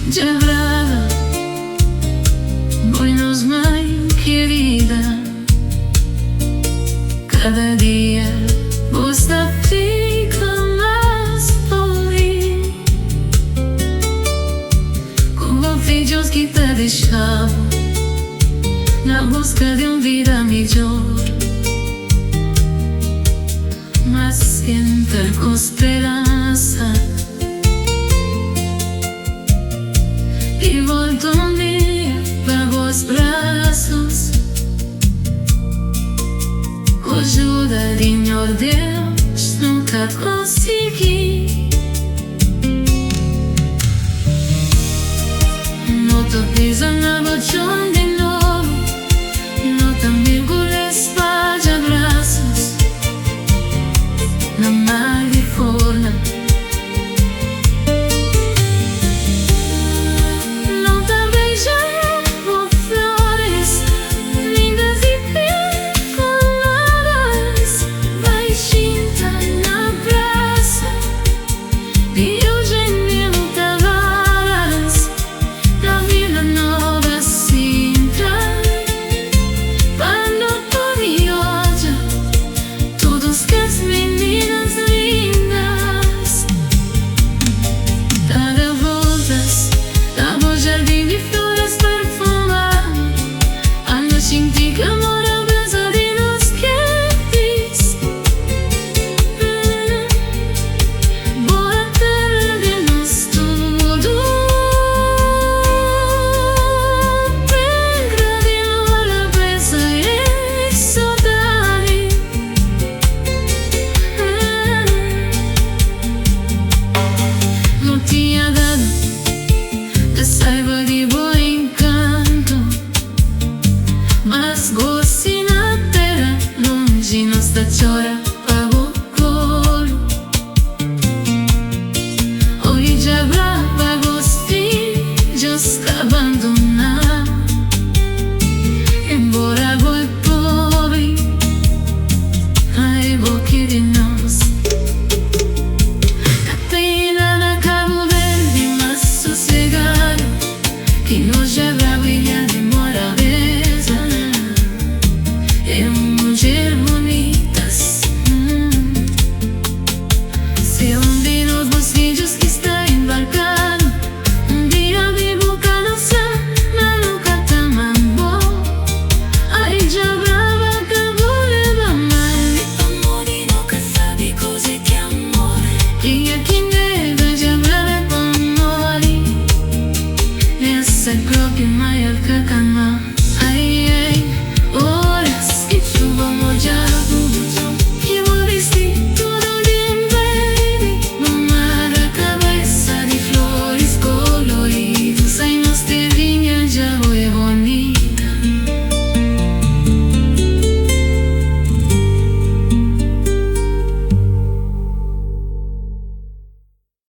Llevada, buenos mãe querida, cada dia você fica mais feliz com os vídeos que te deixava na busca de vida melhor. Mas sempre com esperança e volto um dia para vos braços, com a ajuda de meu Deus nunca consegui. Não te pisa na bochão de novo, não te mergulhes para abraços na mar de forna. Saiba de boa